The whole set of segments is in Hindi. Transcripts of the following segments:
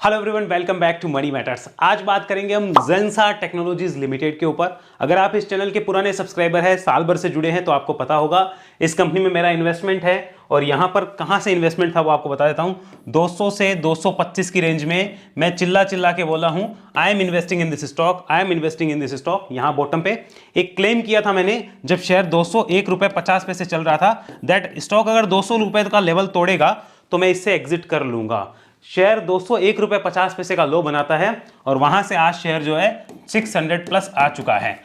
Hello everyone, welcome back to money matters. आज बात करेंगे हम जेंसा टेक्नोलॉजीज लिमिटेड के ऊपर। अगर आप इस चैनल के पुराने सब्सक्राइबर हैं, साल भर से जुड़े हैं, तो आपको पता होगा इस कंपनी में मेरा इन्वेस्टमेंट है। और यहाँ पर कहाँ से इन्वेस्टमेंट था वो आपको बता देता हूँ। 200 से 225 की रेंज में मैं चिल्ला चिल्ला के बोला हूँ, I am investing in this stock, I am investing in this stock. यहाँ बॉटम पे एक क्लेम किया था मैंने, जब शेयर 201 रुपये 50 पैसे चल रहा था, दैट स्टॉक अगर 200 रुपये का लेवल तोड़ेगा तो मैं इससे एग्जिट कर लूंगा। शेयर 201 रुपये 50 पैसे का लो बनाता है और वहां से आज शेयर जो है 600 प्लस आ चुका है।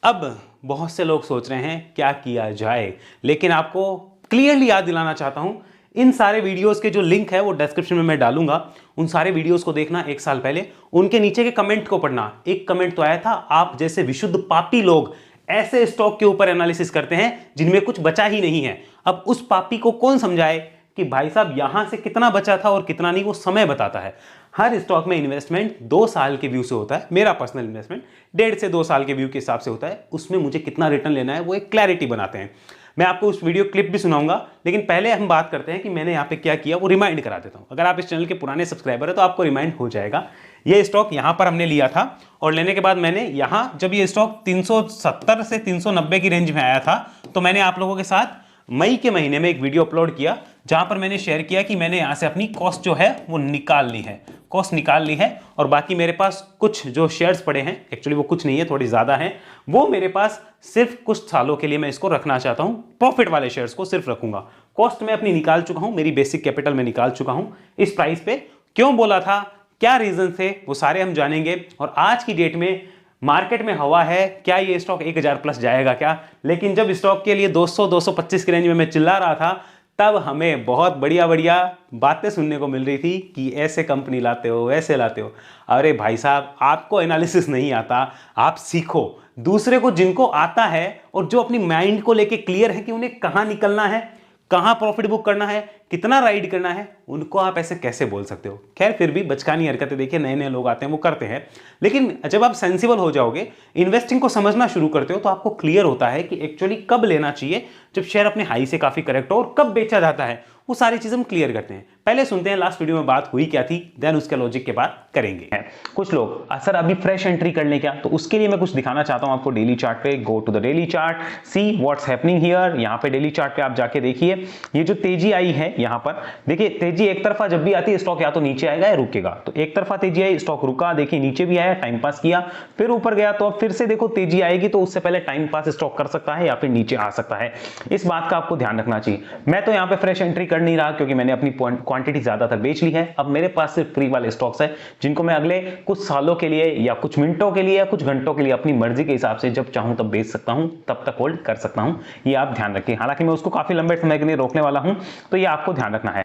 अब बहुत से लोग सोच रहे हैं क्या किया जाए, लेकिन आपको क्लियरली याद दिलाना चाहता हूं, इन सारे वीडियोस के जो लिंक है वो डिस्क्रिप्शन में मैं डालूंगा। उन सारे वीडियोस को देखना एक साल पहले, उनके नीचे के कमेंट को पढ़ना। एक कमेंट तो आया था, आप जैसे विशुद्ध पापी लोग ऐसे स्टॉक के ऊपर एनालिसिस करते हैं जिनमें कुछ बचा ही नहीं है। अब उस पापी को कौन समझाए कि भाई साहब यहां से कितना बचा था और कितना नहीं, वो समय बताता है। हर स्टॉक में इन्वेस्टमेंट 2 साल के व्यू से होता है। मेरा पर्सनल इन्वेस्टमेंट 1.5 से 2 साल के व्यू के हिसाब से होता है। उसमें मुझे कितना रिटर्न लेना है वो एक क्लैरिटी बनाते हैं। मैं आपको उस वीडियो क्लिप भी सुनाऊंगा, लेकिन पहले हम बात करते हैं कि मैंने यहाँ पे क्या किया, वो रिमाइंड करा देता हूँ। अगर आप इस चैनल के पुराने सब्सक्राइबर है तो आपको रिमाइंड हो जाएगा। ये स्टॉक यहाँ पर हमने लिया था और लेने के बाद मैंने यहाँ, जब ये स्टॉक 370 से 390 की रेंज में आया था, तो मैंने आप लोगों के साथ मई के महीने में एक वीडियो अपलोड किया जहां पर मैंने शेयर किया कि मैंने यहां से अपनी कॉस्ट जो है वो निकाल ली है, कॉस्ट निकाल ली है। और बाकी मेरे पास कुछ जो शेयर्स पड़े हैं, एक्चुअली वो कुछ नहीं है, थोड़ी ज्यादा हैं, वो मेरे पास सिर्फ कुछ सालों के लिए मैं इसको रखना चाहता हूं। प्रॉफिट वाले शेयर्स को सिर्फ रखूंगा। कॉस्ट मैं अपनी निकाल चुका हूं, मेरी बेसिक कैपिटल में निकाल चुका हूं। इस प्राइस पे क्यों बोला था, क्या रीजन थे, वो सारे हम जानेंगे। और आज की डेट में मार्केट में हवा है, क्या ये स्टॉक 1000 प्लस जाएगा क्या? लेकिन जब स्टॉक के लिए 200-225 की रेंज में मैं चिल्ला रहा था, तब हमें बहुत बढ़िया बढ़िया बातें सुनने को मिल रही थी कि ऐसे कंपनी लाते हो, ऐसे लाते हो। अरे भाई साहब, आपको एनालिसिस नहीं आता, आप सीखो दूसरे को जिनको आता है और जो अपनी माइंड को लेके क्लियर है कि उन्हें कहाँ निकलना है, कहाँ प्रॉफिट बुक करना है, कितना राइड करना है, उनको आप ऐसे कैसे बोल सकते हो। खैर, फिर भी बचकानी हरकतें देखिए, नए नए लोग आते हैं वो करते हैं। लेकिन जब आप सेंसिबल हो जाओगे, इन्वेस्टिंग को समझना शुरू करते हो, तो आपको क्लियर होता है कि एक्चुअली कब लेना चाहिए, जब शेयर अपने हाई से काफी करेक्ट हो, और कब बेचा जाता है। वो सारी चीज हम क्लियर करते हैं। पहले सुनते हैं लास्ट वीडियो में बात हुई क्या थी, देन उसके लॉजिक के बाद करेंगे। कुछ लोग सर अभी फ्रेश एंट्री कर लें क्या, तो उसके लिए मैं कुछ दिखाना चाहता हूं आपको। डेली चार्ट पे go to the daily chart, see what's happening here. यहां पे डेली चार्ट पे आप जाके देखिए, ये जो तेजी आई है यहां पर देखिए, तेजी एक तरफा जब भी आती है स्टॉक या तो नीचे आएगा या रुकेगा। तो एक तरफा तेजी आई, स्टॉक रुका, देखिए नीचे भी आया, टाइम पास किया, फिर ऊपर गया। तो अब फिर से देखो तेजी आएगी, तो उससे पहले टाइम पास स्टॉक कर सकता है या फिर नीचे आ सकता है। इस बात का आपको ध्यान रखना चाहिए। मैं तो यहां पे फ्रेश एंट्री कर नहीं रहा, क्योंकि मैंने अपनी क्वांटिटी ज्यादातर बेच ली है। अब मेरे पास सिर्फ फ्री वाले स्टॉक्स है, जिनको मैं अगले कुछ सालों के लिए या कुछ मिनटों के लिए या कुछ घंटों के लिए अपनी मर्जी के हिसाब से जब चाहूं तब बेच सकता हूं, तब तक होल्ड कर सकता हूं। ये आप ध्यान रखिए। हालांकि मैं उसको काफी लंबे समय के लिए रोकने वाला हूं, तो ये आपको ध्यान रखना है।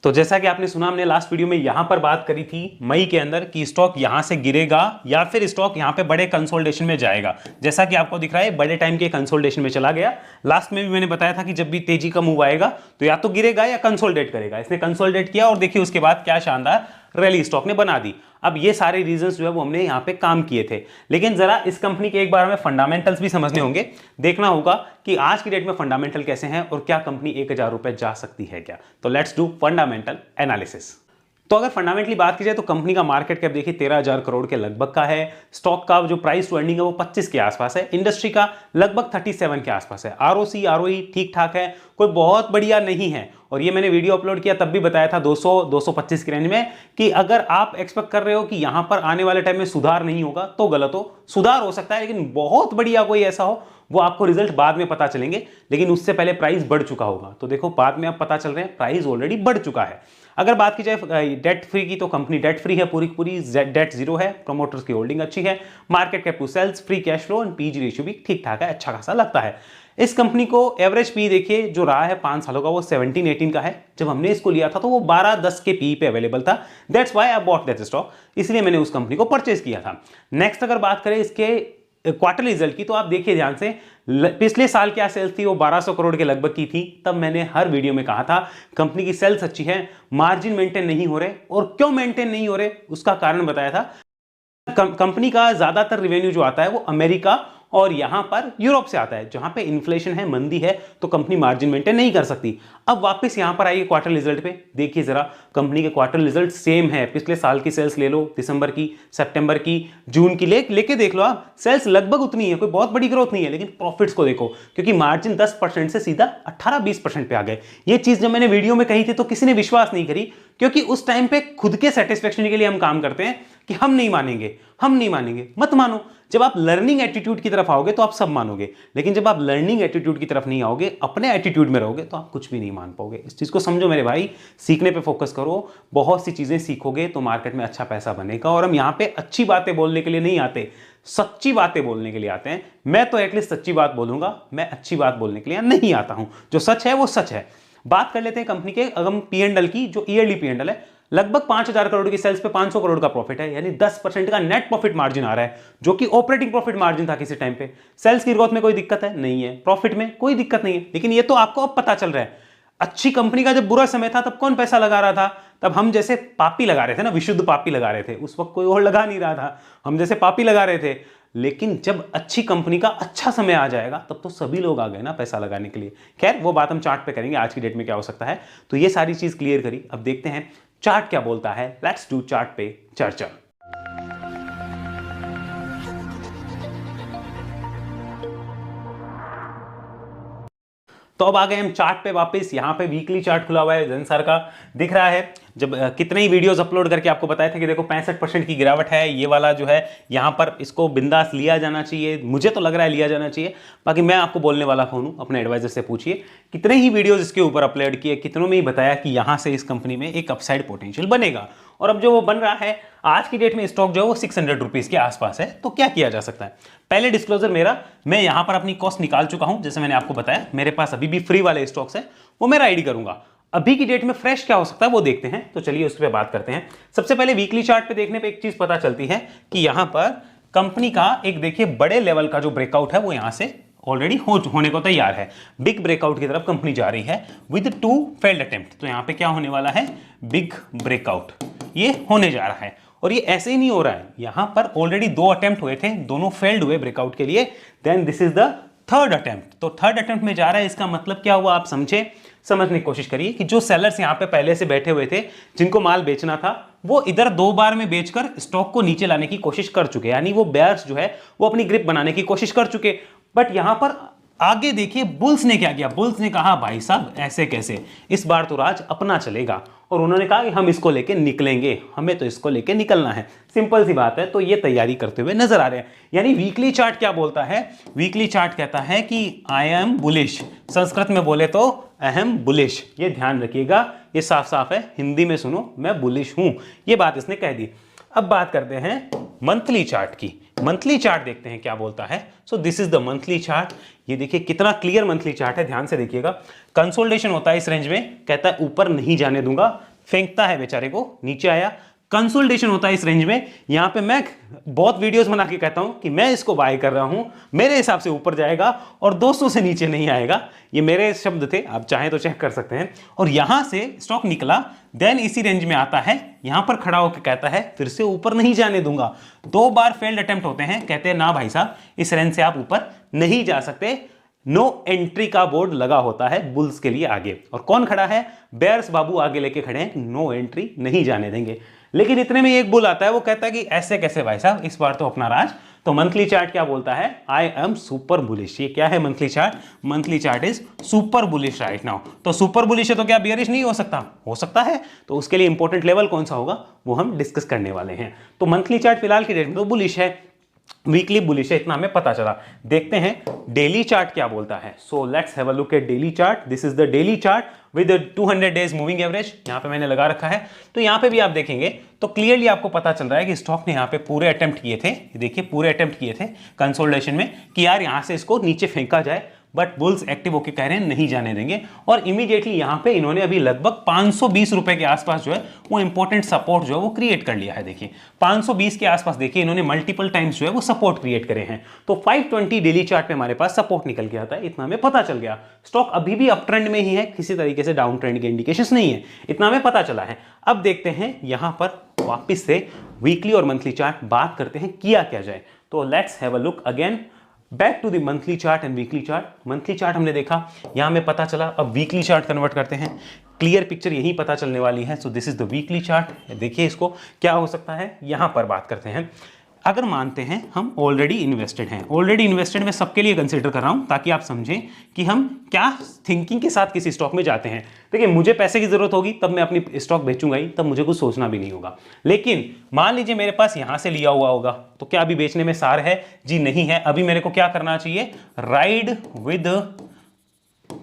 तो जैसा कि आपने सुना, हमने लास्ट वीडियो में यहां पर बात करी थी मई के अंदर कि स्टॉक यहां से गिरेगा या फिर स्टॉक यहां पे बड़े कंसोलिडेशन में जाएगा। जैसा कि आपको दिख रहा है, बड़े टाइम के कंसोलिडेशन में चला गया। लास्ट में भी मैंने बताया था कि जब भी तेजी का मूव आएगा तो या तो गिरेगा या कंसोलिडेट करेगा। इसने कंसोलिडेट किया और देखिए उसके बाद क्या शानदार रैली स्टॉक ने बना दी। अब ये सारे रीजंस जो है वो हमने यहाँ पे काम किए थे, लेकिन जरा इस कंपनी के एक बार हमें फंडामेंटल्स भी समझने होंगे। देखना होगा कि आज की डेट में फंडामेंटल कैसे हैं और क्या कंपनी 1000 रुपए जा सकती है क्या। तो लेट्स डू फंडामेंटल एनालिसिस। तो अगर फंडामेंटली बात की जाए तो कंपनी का मार्केट कैप देखिए 13,000 करोड़ के लगभग का है। स्टॉक का जो प्राइस टू अर्निंग है वो 25 के आसपास है। इंडस्ट्री का लगभग 37 के आसपास है। आरओसी आरओई ठीक ठाक है, कोई बहुत बढ़िया नहीं है। और ये मैंने वीडियो अपलोड किया तब भी बताया था 200-225 की रेंज में, कि अगर आप एक्सपेक्ट कर रहे हो कि यहां पर आने वाले टाइम में सुधार नहीं होगा तो गलत हो। सुधार हो सकता है, लेकिन बहुत बढ़िया कोई ऐसा हो वो आपको रिजल्ट बाद में पता चलेंगे, लेकिन उससे पहले प्राइस बढ़ चुका होगा। तो देखो बाद में अब पता चल रहे हैं प्राइस ऑलरेडी बढ़ चुका है। अगर बात की जाए डेट फ्री की, तो कंपनी डेट फ्री है, पूरी पूरी डेट जीरो है। प्रमोटर्स की होल्डिंग अच्छी है। Market cap to sales, free cash flow and PG ratio भी ठीक ठाक है, अच्छा खासा लगता है। इस कंपनी को एवरेज पी देखिए जो रहा है 5 सालों का, वो 17-18 का है। जब हमने इसको लिया था तो वो 12-10 के पी पे अवेलेबल था। That's why I bought that stock, इसलिए मैंने उस कंपनी को परचेज किया था। नेक्स्ट अगर बात करें इसके क्वार्टरली रिजल्ट की, तो आप देखिए ध्यान से, पिछले साल क्या सेल्स थी, वो 1200 करोड़ के लगभग की थी। तब मैंने हर वीडियो में कहा था कंपनी की सेल्स अच्छी है, मार्जिन मेंटेन नहीं हो रहे। और क्यों मेंटेन नहीं हो रहे उसका कारण बताया था। कंपनी का ज्यादातर रेवेन्यू जो आता है वो अमेरिका और यहां पर यूरोप से आता है, जहां पे इन्फ्लेशन है, मंदी है, तो कंपनी मार्जिन मेंटेन नहीं कर सकती। अब वापस यहां पर आइए क्वार्टर रिजल्ट पे, देखिए जरा कंपनी के क्वार्टर रिजल्ट सेम है। पिछले साल की सेल्स ले लो, दिसंबर की, सितंबर की, जून की लेके देख लो आप, सेल्स लगभग उतनी है, कोई बहुत बड़ी ग्रोथ नहीं है। लेकिन प्रॉफिट्स को देखो, क्योंकि मार्जिन 10% से सीधा 18-20% पे आ गए। ये चीज जब मैंने वीडियो में कही थी तो किसी ने विश्वास नहीं करी, क्योंकि उस टाइम पे खुद के सेटिस्फेक्शन के लिए हम काम करते हैं कि हम नहीं मानेंगे, हम नहीं मानेंगे। मत मानो, जब आप लर्निंग एटीट्यूड की तरफ आओगे तो आप सब मानोगे, लेकिन जब आप लर्निंग एटीट्यूड की तरफ नहीं आओगे, अपने एटीट्यूड में रहोगे, तो आप कुछ भी नहीं मान पाओगे। इस चीज को समझो मेरे भाई, सीखने पे फोकस करो, बहुत सी चीजें सीखोगे तो मार्केट में अच्छा पैसा बनेगा। और हम यहां पे अच्छी बातें बोलने के लिए नहीं आते, सच्ची बातें बोलने के लिए आते हैं। मैं तो एटलीस्ट सच्ची बात बोलूंगा, मैं अच्छी बात बोलने के लिए नहीं आता हूं। जो सच है वो सच है। बात कर लेते हैं कंपनी के अगम P&L की, जो ईयरली P&L है। लगभग 5000 करोड़ की सेल्स पे 500 करोड़ का प्रॉफिट है, यानी 10% का नेट प्रॉफिट मार्जिन आ रहा है, जो कि ऑपरेटिंग प्रॉफिट मार्जिन था किसी टाइम पे। सेल्स की ग्रोथ में कोई दिक्कत है नहीं है, प्रॉफिट में कोई दिक्कत नहीं है, लेकिन ये तो आपको अब पता चल रहा है। अच्छी कंपनी का जब बुरा समय था तब कौन पैसा लगा रहा था? तब हम जैसे पापी लगा रहे थे ना, विशुद्ध पापी लगा रहे थे। उस वक्त कोई और लगा नहीं रहा था, हम जैसे पापी लगा रहे थे। लेकिन जब अच्छी कंपनी का अच्छा समय आ जाएगा तब तो सभी लोग आ गए ना पैसा लगाने के लिए। खैर वो बात हम चार्ट पे करेंगे, आज की डेट में क्या हो सकता है। तो ये सारी चीज क्लियर करी, अब देखते हैं चार्ट क्या बोलता है। लेट्स डू चार्ट पे चर्चा। तो अब आ गए हम चार्ट पे वापस। यहाँ पे वीकली चार्ट खुला हुआ है जेंसर का, दिख रहा है। जब कितने ही वीडियोस अपलोड करके आपको बताया था कि देखो 65% की गिरावट है, ये वाला जो है यहाँ पर इसको बिंदास लिया जाना चाहिए। मुझे तो लग रहा है लिया जाना चाहिए, बाकी मैं आपको बोलने वाला कौन हूँ, अपने एडवाइजर से पूछिए। कितने ही वीडियोस इसके ऊपर अपलोड किए, कितनों में ही बताया कि यहाँ से इस कंपनी में एक अपसाइड पोटेंशियल बनेगा। और अब जो वो बन रहा है, आज की डेट में स्टॉक जो है वो 600 रुपीज़ के आसपास है। तो क्या किया जा सकता है? पहले डिस्क्लोजर मेरा, मैं यहाँ पर अपनी कॉस्ट निकाल चुका हूँ, जैसे मैंने आपको बताया। मेरे पास अभी भी फ्री वाले स्टॉक्स हैं, वो मैं राइड करूंगा। अभी की डेट में फ्रेश क्या हो सकता है वो देखते हैं। तो चलिए उस पर बात करते हैं। सबसे पहले वीकली चार्ट पे देखने पे एक चीज पता चलती है कि यहां पर कंपनी का एक देखिए बड़े लेवल का जो ब्रेकआउट है वो यहां से ऑलरेडी होने को तैयार है। बिग ब्रेकआउट की तरफ कंपनी जा रही है विद 2 फेल्ड अटेम्प्ट। तो यहां पे क्या होने वाला है? बिग ब्रेकआउट ये होने जा रहा है। और ये ऐसे ही नहीं हो रहा है, यहां पर ऑलरेडी 2 अटेम्प्ट हुए थे, दोनों फेल्ड हुए ब्रेकआउट के लिए। Then this is the third attempt. तो थर्ड अटेम्प्ट में जा रहा है, इसका मतलब क्या हुआ आप समझे, समझने की कोशिश करिए कि जो सेलर्स यहां पे पहले से बैठे हुए थे, जिनको माल बेचना था, वो इधर 2 बार में बेचकर स्टॉक को नीचे लाने की कोशिश कर चुके, यानी वो बेयर्स जो है वो अपनी ग्रिप बनाने की कोशिश कर चुके। बट यहां पर आगे देखिए बुल्स ने क्या किया। बुल्स ने कहा भाई साहब ऐसे कैसे, इस बार तो राज अपना चलेगा। और उन्होंने कहा कि हम इसको लेके निकलेंगे, हमें तो इसको लेके निकलना है, सिंपल सी बात है। तो ये तैयारी करते हुए नजर आ रहे हैं। यानी वीकली चार्ट क्या बोलता है? वीकली चार्ट कहता है कि आई एम बुलिश, संस्कृत में बोले तो अहम बुलिश। ये ध्यान रखिएगा, ये साफ साफ है, हिंदी में सुनो, मैं बुलिश हूं, ये बात इसने कह दी। अब बात करते हैं मंथली चार्ट की। मंथली चार्ट देखते हैं क्या बोलता है। So this is the monthly chart. ये देखिए कितना क्लियर मंथली चार्ट है, ध्यान से देखिएगा। कंसोलिडेशन होता है इस रेंज में, कहता है ऊपर नहीं जाने दूंगा, फेंकता है बेचारे को, नीचे आया। कंसोलिडेशन होता है इस रेंज में, यहां पे मैं बहुत वीडियोस बना के कहता हूं कि मैं इसको बाय कर रहा हूं, मेरे हिसाब से ऊपर जाएगा और 200 से नीचे नहीं आएगा। ये मेरे शब्द थे, आप चाहें तो चेक कर सकते हैं। और यहां से स्टॉक निकला, देन इसी रेंज में आता है, यहां पर खड़ा होकर कहता है फिर से ऊपर नहीं जाने दूंगा। 2 बार फेल्ड अटेम्प्ट होते हैं, कहते हैं ना भाई साहब इस रेंज से आप ऊपर नहीं जा सकते, नो एंट्री का बोर्ड लगा होता है बुल्स के लिए आगे। और कौन खड़ा है? बेयर्स बाबू आगे लेके खड़े हैं, नो एंट्री नहीं जाने देंगे। लेकिन इतने में एक बुल आता है, वो कहता है कि ऐसे कैसे भाई साहब, इस बार तो अपना राज। तो मंथली चार्ट क्या बोलता है? I am super bullish. ये क्या है monthly chart? Monthly chart is super bullish right now. तो सुपर बुलिश है तो क्या बियरिश नहीं हो सकता? हो सकता है। तो उसके लिए इंपॉर्टेंट लेवल कौन सा होगा वो हम डिस्कस करने वाले हैं। तो मंथली चार्ट फिलहाल की डेट में तो बुलिश है, वीकली बुलिश है, इतना हमें पता चला। देखते हैं डेली चार्ट क्या बोलता है। So let's have a look at daily chart. This is the daily chart with 200 days moving average, यहां पे मैंने लगा रखा है। तो यहां पे भी आप देखेंगे तो क्लियरली आपको पता चल रहा है कि स्टॉक ने यहां पे पूरे अटेम्प्ट किए थे, देखिए पूरे अटेम्प्ट किए थे कंसोलिडेशन में कि यार यहां से इसको नीचे फेंका जाए, बट बुल्स एक्टिव होकर कह रहे हैं नहीं जाने देंगे। और इमीडिएटली यहां पे इन्होंने अभी लगभग 520 रुपए के आसपास जो है वो इंपॉर्टेंट सपोर्ट जो है वो क्रिएट कर लिया है। देखिए 520 के आसपास देखिए इन्होंने मल्टीपल टाइम्स जो है वो सपोर्ट क्रिएट करे हैं। तो 520 डेली चार्ट पे हमारे पास सपोर्ट निकल के आता है, इतना हमें पता चल गया। स्टॉक अभी भी अप ट्रेंड में ही है, किसी तरीके से डाउन ट्रेंड के इंडिकेशंस नहीं है, इतना हमें पता चला है। अब देखते हैं यहां पर वापस से वीकली और मंथली चार्ट बात करते हैं किया क्या जाए। तो let's have a look again back to the monthly chart and weekly chart. Monthly chart हमने देखा, यहां हमें पता चला, अब वीकली चार्ट कन्वर्ट करते हैं, क्लियर पिक्चर यही पता चलने वाली है। So this is the weekly chart. देखिए इसको क्या हो सकता है, यहां पर बात करते हैं। अगर मानते हैं हम ऑलरेडी इन्वेस्टेड हैं, ऑलरेडी इन्वेस्टेड मैं सबके लिए कंसीडर कर रहा हूं ताकि आप समझें कि हम क्या थिंकिंग के साथ किसी स्टॉक में जाते हैं। देखिए मुझे पैसे की जरूरत होगी तब मैं अपनी स्टॉक बेचूंगा ही, तब मुझे कुछ सोचना भी नहीं होगा। लेकिन मान लीजिए मेरे पास यहां से लिया हुआ होगा, तो क्या अभी बेचने में सार है? जी नहीं है। अभी मेरे को क्या करना चाहिए? Ride with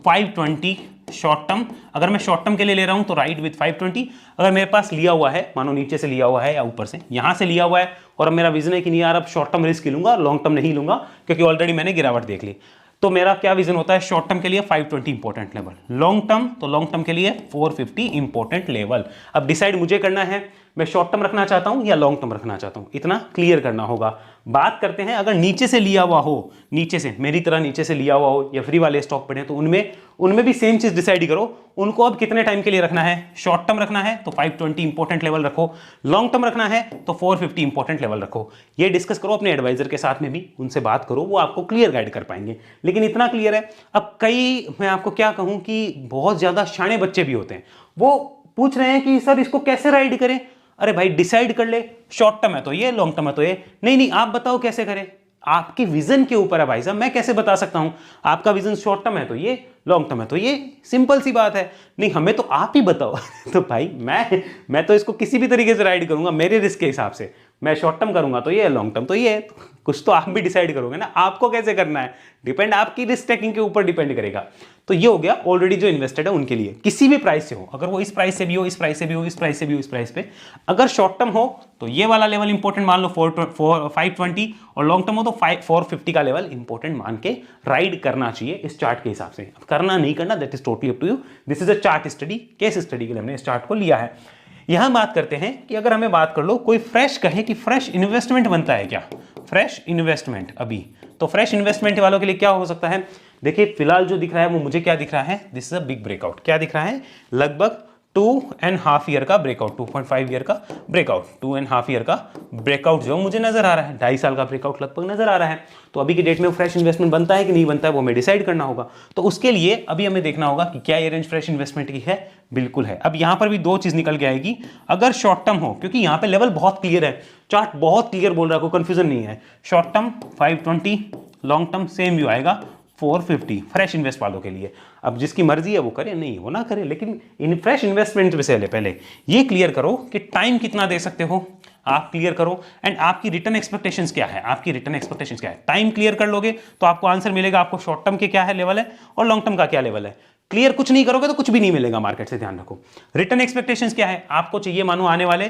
520 short term. अगर मैं शॉर्ट टर्म के लिए ले रहा हूं तो राइड विद 520। अगर मेरे पास लिया हुआ है, मानो नीचे से लिया हुआ है या ऊपर से, यहां से लिया हुआ है, और अब मेरा विजन है कि नहीं यार अब शॉर्ट टर्म रिस्क लूंगा, लॉन्ग टर्म नहीं लूंगा क्योंकि ऑलरेडी मैंने गिरावट देख ली, तो मेरा क्या विजन होता है? शॉर्ट टर्म के लिए 520 इंपॉर्टेंट लेवल, लॉन्ग टर्म तो लॉन्ग टर्म के लिए 450 इंपॉर्टेंट लेवल। अब डिसाइड मुझे करना है मैं शॉर्ट टर्म रखना चाहता हूं या लॉन्ग टर्म रखना चाहता हूं, इतना क्लियर करना होगा। बात करते हैं अगर नीचे से लिया हुआ हो, नीचे से मेरी तरह नीचे से लिया हुआ हो या फ्री वाले स्टॉक पड़े, तो उनमें भी सेम चीज डिसाइड करो, उनको अब कितने टाइम के लिए रखना है। शॉर्ट टर्म रखना है तो 520 इंपॉर्टेंट लेवल रखो, लॉन्ग टर्म रखना है तो 450 इंपॉर्टेंट लेवल रखो। ये डिस्कस करो अपने एडवाइजर के साथ में भी, उनसे बात करो, वो आपको क्लियर गाइड कर पाएंगे। लेकिन इतना क्लियर है, अब कई मैं आपको क्या कहूं कि बहुत ज्यादा शाणे बच्चे भी होते हैं, वो पूछ रहे हैं कि सर इसको कैसे राइड करें। अरे भाई डिसाइड कर ले, शॉर्ट टर्म है तो ये, लॉन्ग टर्म है तो ये। नहीं आप बताओ कैसे करें, आपके विजन के ऊपर है भाई साहब, मैं कैसे बता सकता हूं आपका विजन शॉर्ट टर्म है तो ये, लॉन्ग टर्म है तो ये, सिंपल सी बात है। नहीं हमें तो आप ही बताओ तो भाई मैं तो इसको किसी भी तरीके से राइड करूंगा मेरे रिस्क के हिसाब से। मैं शॉर्ट टर्म करूंगा तो ये, लॉन्ग टर्म तो ये, कुछ तो आप भी डिसाइड करोगे ना, आपको कैसे करना है डिपेंड आपकी रिस्क टेकिंग के ऊपर डिपेंड करेगा। तो ये हो गया ऑलरेडी जो इन्वेस्टेड है उनके लिए, किसी भी प्राइस से हो, अगर वो इस प्राइस से भी हो, इस प्राइस से भी हो, इस प्राइस से भी हो, इस प्राइस पे अगर शॉर्ट टर्म हो तो ये वाला लेवल इंपॉर्टेंट मान लो 520, और लॉन्ग टर्म हो तो 450 का लेवल इंपॉर्टेंट मान के राइड करना चाहिए इस चार्ट के हिसाब से। अब करना नहीं करना that is totally up to you, this is a chart study, case study के लिए हमने इस चार्ट को लिया है। यहां बात करते हैं कि अगर हमें बात कर लो, कोई फ्रेश कहे कि फ्रेश इन्वेस्टमेंट बनता है क्या, फ्रेश इन्वेस्टमेंट अभी, तो फ्रेश इन्वेस्टमेंट वालों के लिए क्या हो सकता है? देखिए फिलहाल जो दिख रहा है वो मुझे क्या दिख रहा है, this is a big breakout. क्या दिख रहा है? लगभग 2.5 ईयर का ब्रेकआउट, 2.5 ईयर का ब्रेकआउट, 2.5 ईयर का ब्रेकआउट जो मुझे नजर आ रहा है, 2.5 साल का ब्रेकआउट लगभग नजर आ रहा है। तो अभी की डेट में फ्रेश इन्वेस्टमेंट बनता है कि नहीं बनता है वो हमें डिसाइड करना होगा। तो उसके लिए अभी हमें देखना होगा कि क्या ये रेंज फ्रेश इन्वेस्टमेंट की है, बिल्कुल है। अब यहां पर भी दो चीज निकल के आएगी, अगर शॉर्ट टर्म हो, क्योंकि यहां पे लेवल बहुत क्लियर है, चार्ट बहुत क्लियर बोल रहा है, कोई कंफ्यूजन नहीं है। Short term 520, long term same view आएगा 450 फ्रेश इन्वेस्ट वालों के लिए। अब जिसकी मर्जी है वो करे, नहीं वो ना करे, लेकिन इन फ्रेश इन्वेस्टमेंट से पहले ये क्लियर करो कि टाइम कितना दे सकते हो, आप क्लियर करो, एंड आपकी रिटर्न एक्सपेक्टेशंस क्या है, आपकी रिटर्न एक्सपेक्टेशंस क्या है। टाइम क्लियर कर लोगे तो आपको आंसर मिलेगा, आपको शॉर्ट टर्म के क्या है लेवल है और लॉन्ग टर्म का क्या लेवल है। क्लियर कुछ नहीं करोगे तो कुछ भी नहीं मिलेगा मार्केट से, ध्यान रखो। रिटर्न एक्सपेक्टेशंस क्या है, आपको चाहिए मानो आने वाले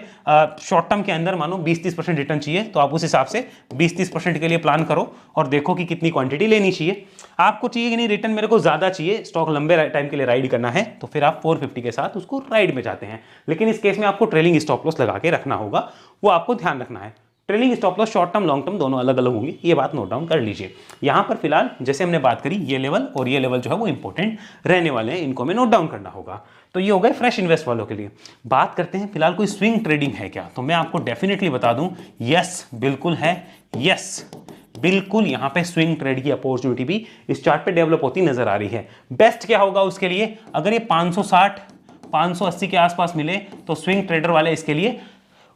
शॉर्ट टर्म के अंदर मानो 20-30% रिटर्न चाहिए, तो आप उस हिसाब से 20-30% के लिए प्लान करो और देखो कि कितनी क्वांटिटी लेनी चाहिए। आपको चाहिए कि नहीं रिटर्न मेरे को ज्यादा चाहिए, स्टॉक लंबे टाइम के लिए राइड करना है, तो फिर आप 450 के साथ उसको राइड में जाते हैं। लेकिन इस केस में आपको ट्रेलिंग स्टॉप लॉस लगा के रखना होगा, वो आपको ध्यान रखना है। Trailing stop loss short term long term दोनों अलग अलग होंगी, ये बात नोट डाउन कर लीजिए। यहां पर फिलहाल जैसे हमने बात करी, ये लेवल और ये लेवल जो है वो इंपॉर्टेंट रहने वाले हैं, इनको हमें नोट डाउन करना होगा। तो ये हो गए फ्रेश इन्वेस्ट वालों के लिए। बात करते हैं फिलहाल कोई स्विंग ट्रेडिंग है क्या, तो मैं आपको डेफिनेटली बता दूं, यस बिल्कुल है, यस बिल्कुल यहां पे स्विंग ट्रेड की अपॉर्चुनिटी भी इस चार्ट पे डेवलप होती नजर आ रही है। बेस्ट क्या होगा उसके लिए, अगर ये 560 580 के आसपास मिले तो स्विंग ट्रेडर वाले इसके लिए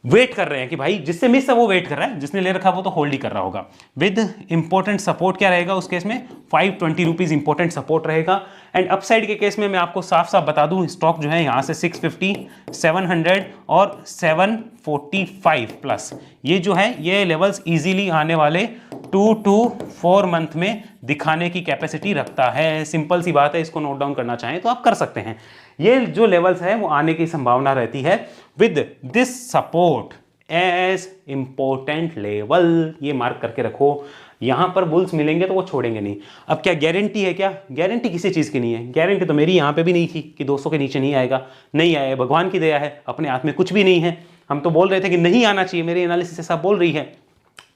वेट कर रहे हैं कि भाई जिससे मिस है वो वेट कर रहा है, जिसने ले रखा वो तो होल्ड ही कर रहा होगा। विद इंपॉर्टेंट सपोर्ट क्या रहेगा उस केस में, 520 रुपीज इंपॉर्टेंट सपोर्ट रहेगा। एंड अपसाइड के केस में मैं आपको साफ साफ बता दूं, स्टॉक जो है यहां से 650, 700 और 745 प्लस, ये जो है ये लेवल्स इजीली आने वाले 2 to 4 मंथ में दिखाने की कैपेसिटी रखता है। सिंपल सी बात है, इसको नोट डाउन करना चाहें तो आप कर सकते हैं। ये जो लेवल्स है वो आने की संभावना रहती है with this support as important level, ये मार्क करके रखो। यहां पर बुल्स मिलेंगे तो वो छोड़ेंगे नहीं। अब क्या गारंटी है, क्या गारंटी किसी चीज की नहीं है, गारंटी तो मेरी यहां पे भी नहीं थी कि 200 के नीचे नहीं आएगा, नहीं आया, भगवान की दया है, अपने हाथ में कुछ भी नहीं है। हम तो बोल रहे थे कि नहीं आना चाहिए, मेरी एनालिसिस ऐसा बोल रही है,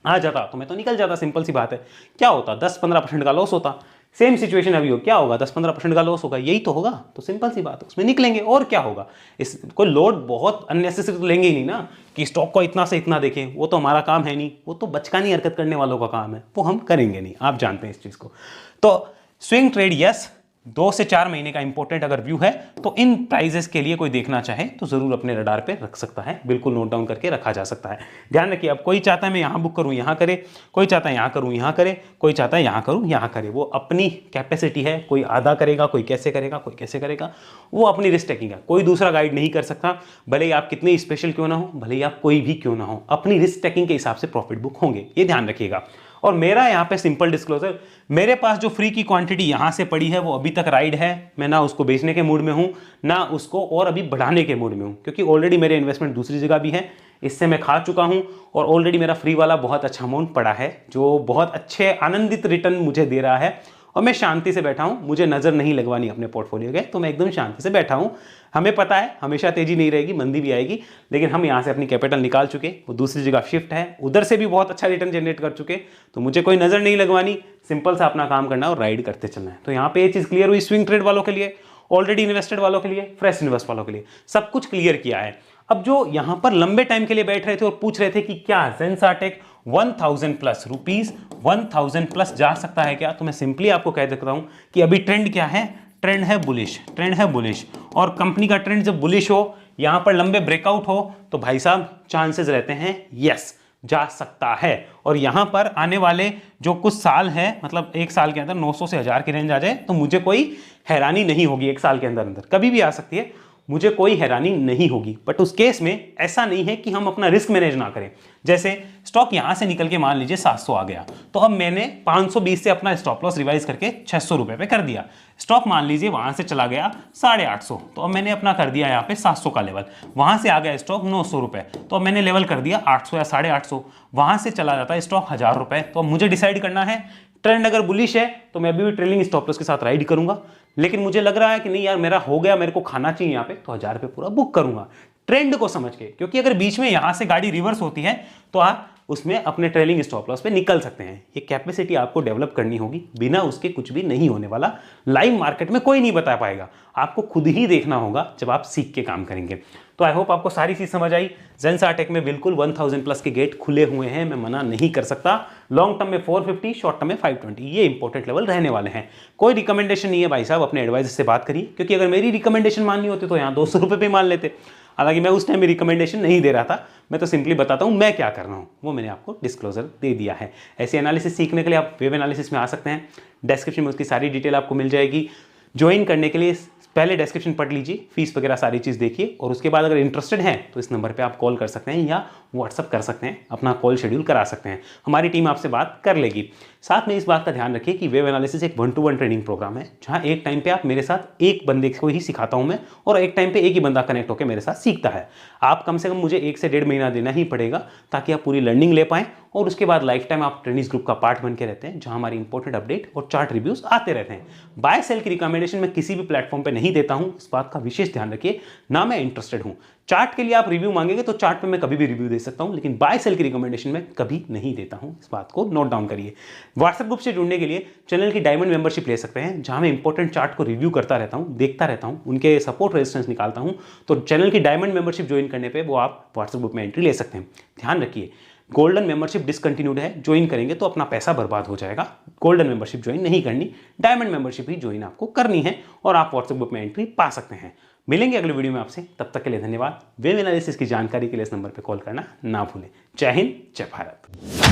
आ जाता तो मैं तो निकल जाता, सिंपल सी बात है। क्या होता, 10-15% का लॉस होता, सेम सिचुएशन अभी हो, क्या होगा, 10-15% का लॉस होगा, यही तो होगा। तो सिंपल सी बात है, उसमें निकलेंगे और क्या होगा। इस कोई लोड बहुत अननेसेसरी तो लेंगे ही नहीं ना कि स्टॉक को इतना से इतना देखें, वो तो हमारा काम है नहीं, वो तो बचकानी हरकत करने वालों का काम है, वो हम करेंगे नहीं, आप जानते हैं इस चीज़ को। तो स्विंग ट्रेड यस, 2 से 4 महीने का इंपॉर्टेंट अगर व्यू है तो इन प्राइजेस के लिए कोई देखना चाहे तो जरूर अपने रडार पे रख सकता है, बिल्कुल नोट डाउन करके रखा जा सकता है। ध्यान रखिए, अब कोई चाहता है मैं यहाँ बुक करूँ यहाँ करे, कोई चाहता है यहाँ करूँ यहाँ करे, कोई चाहता है यहाँ करूँ यहाँ करे, वो अपनी कैपेसिटी है, कोई आधा करेगा, कोई कैसे करेगा, कोई कैसे करेगा, वो अपनी रिस्क टेकिंग है, कोई दूसरा गाइड नहीं कर सकता। भले ही आप कितने स्पेशल क्यों ना हो, भले ही आप कोई भी क्यों ना हो, अपनी रिस्क टेकिंग के हिसाब से प्रॉफिट बुक होंगे, ये ध्यान रखिएगा। और मेरा यहाँ पे सिंपल डिस्क्लोजर, मेरे पास जो फ्री की क्वांटिटी यहाँ से पड़ी है वो अभी तक राइड है, मैं ना उसको बेचने के मूड में हूँ ना उसको और अभी बढ़ाने के मूड में हूँ, क्योंकि ऑलरेडी मेरे इन्वेस्टमेंट दूसरी जगह भी है, इससे मैं खा चुका हूँ और ऑलरेडी मेरा फ्री वाला बहुत अच्छा अमाउंट पड़ा है जो बहुत अच्छे आनंदित रिटर्न मुझे दे रहा है और मैं शांति से बैठा हूँ, मुझे नज़र नहीं लगवानी अपने पोर्टफोलियो के, तो मैं एकदम शांति से बैठा हूँ। हमें पता है हमेशा तेजी नहीं रहेगी, मंदी भी आएगी, लेकिन हम यहाँ से अपनी कैपिटल निकाल चुके, वो दूसरी जगह शिफ्ट है, उधर से भी बहुत अच्छा रिटर्न जनरेट कर चुके, तो मुझे कोई नज़र नहीं लगवानी, सिंपल सा अपना काम करना और राइड करते चलना है। तो यहाँ पे ये चीज़ क्लियर हुई, स्विंग ट्रेड वालों के लिए, ऑलरेडी इन्वेस्टेड वालों के लिए, फ्रेश इन्वेस्ट वालों के लिए, सब कुछ क्लियर किया है। अब जो यहाँ पर लंबे टाइम के लिए बैठ रहे थे और पूछ रहे थे कि क्या ज़ेनसा टेक 1000 प्लस रुपीज 1000 प्लस जा सकता है क्या, तो मैं सिंपली आपको कह देता हूं कि अभी ट्रेंड क्या है, ट्रेंड है बुलिश, ट्रेंड है बुलिश, और कंपनी का ट्रेंड जब बुलिश हो, यहां पर लंबे ब्रेकआउट हो, तो भाई साहब चांसेस रहते हैं यस जा सकता है। और यहां पर आने वाले जो कुछ साल है, मतलब 1 साल के अंदर 900 से 1000 की रेंज आ जाए तो मुझे कोई हैरानी नहीं होगी, 1 साल के अंदर अंदर कभी भी आ सकती है, मुझे कोई हैरानी नहीं होगी। बट उस केस में ऐसा नहीं है कि हम अपना रिस्क मैनेज ना करें। जैसे स्टॉक यहां से निकल के मान लीजिए 700 आ गया, तो अब मैंने 520 से अपना स्टॉप लॉस रिवाइज करके 600 रुपए पे कर दिया। स्टॉक मान लीजिए वहां से चला गया 850, तो अब मैंने अपना कर दिया यहाँ पे 700 का लेवल, वहां से आ गया स्टॉक 900 रुपए, तो अब मैंने लेवल कर दिया 800 या 850, वहां से चला जाता है स्टॉक 1000 रुपए, तो अब मुझे डिसाइड करना है ट्रेंड अगर बुलिश है तो मैं अभी भी ट्रेलिंग स्टॉप लॉस के साथ राइड करूंगा, लेकिन मुझे लग रहा है कि नहीं यार मेरा हो गया, मेरे को खाना चाहिए यहाँ पे, तो 1000 रुपये पूरा बुक करूंगा ट्रेंड को समझ के। क्योंकि अगर बीच में यहां से गाड़ी रिवर्स होती है तो आप उसमें अपने ट्रेलिंग स्टॉप लॉस पे निकल सकते हैं। ये कैपेसिटी आपको डेवलप करनी होगी, बिना उसके कुछ भी नहीं होने वाला। लाइव मार्केट में कोई नहीं बता पाएगा, आपको खुद ही देखना होगा जब आप सीख के काम करेंगे। तो आई होप आपको सारी चीज समझ आई। ज़ेनसा टेक में बिल्कुल 1000 प्लस के गेट खुले हुए हैं, मैं मना नहीं कर सकता। लॉन्ग टर्म में 450, शॉर्ट टर्म में 520, ये इंपॉर्टेंट लेवल रहने वाले हैं। कोई रिकमेंडेशन नहीं है भाई साहब, अपने एडवाइजर से बात करिए, क्योंकि अगर मेरी रिकमेंडेशन माननी होती तो यहाँ 200 रुपये पे मान लेते। हालांकि मैं उस टाइम में रिकमेंडेशन नहीं दे रहा था, मैं तो सिंपली बताता हूँ मैं क्या कर रहा हूँ, वो मैंने आपको डिस्क्लोजर दे दिया है। ऐसे एनालिसिस सीखने के लिए आप वेब एनालिसिस में आ सकते हैं, डिस्क्रिप्शन में उसकी सारी डिटेल आपको मिल जाएगी। ज्वाइन करने के लिए पहले डिस्क्रिप्शन पढ़ लीजिए, फीस वगैरह सारी चीज़ देखिए, और उसके बाद अगर इंटरेस्टेड हैं तो इस नंबर पे आप कॉल कर सकते हैं या व्हाट्सअप कर सकते हैं, अपना कॉल शेड्यूल करा सकते हैं, हमारी टीम आपसे बात कर लेगी। साथ में इस बात का ध्यान रखिए कि वेब एनालिसिस एक 1-to-1 ट्रेनिंग प्रोग्राम है, जहां एक टाइम पे आप मेरे साथ एक बंदे को ही सिखाता हूं मैं, और एक टाइम पे एक ही बंदा कनेक्ट होकर मेरे साथ सीखता है। आप कम से कम मुझे 1 से 1.5 महीना देना ही पड़ेगा ताकि आप पूरी लर्निंग ले पाएं, और उसके बाद लाइफ टाइम आप ट्रेनिंग्स ग्रुप का पार्ट बन के रहते हैं, जहां हमारी इंपॉर्टेंट अपडेट और चार्ट रिव्यूज आते रहते हैं। बाय सेल की रिकमेंडेशन मैं किसी भी प्लेटफॉर्म पे नहीं देता हूं, इस बात का विशेष ध्यान रखिए, ना मैं इंटरेस्टेड हूं। चार्ट के लिए आप रिव्यू मांगेंगे तो चार्ट पे मैं कभी भी रिव्यू दे सकता हूं, लेकिन बाय सेल की रिकमेंडेशन में कभी नहीं देता हूं, इस बात को नोट डाउन करिए। व्हाट्सएप ग्रुप से जुड़ने के लिए चैनल की डायमंड मेंबरशिप ले सकते हैं, जहां मैं इंपॉर्टेंट चार्ट को रिव्यू करता रहता हूं, देखता रहता हूं, उनके सपोर्ट रेजिस्टेंस निकालता हूं। तो चैनल की डायमंड मेंबरशिप ज्वाइन करने पर वो आप व्हाट्सएप ग्रुप में एंट्री ले सकते हैं। ध्यान रखिए, गोल्डन मेंबरशिप डिसकंटिन्यूड है, ज्वाइन करेंगे तो अपना पैसा बर्बाद हो जाएगा। गोल्डन मेंबरशिप ज्वाइन नहीं करनी, डायमंड मेंबरशिप ही ज्वाइन आपको करनी है, और आप व्हाट्सएप ग्रुप में एंट्री पा सकते हैं। मिलेंगे अगले वीडियो में आपसे, तब तक के लिए धन्यवाद। वेब एनालिसिस की जानकारी के लिए इस नंबर पर कॉल करना ना भूलें। जय हिंद, जय भारत।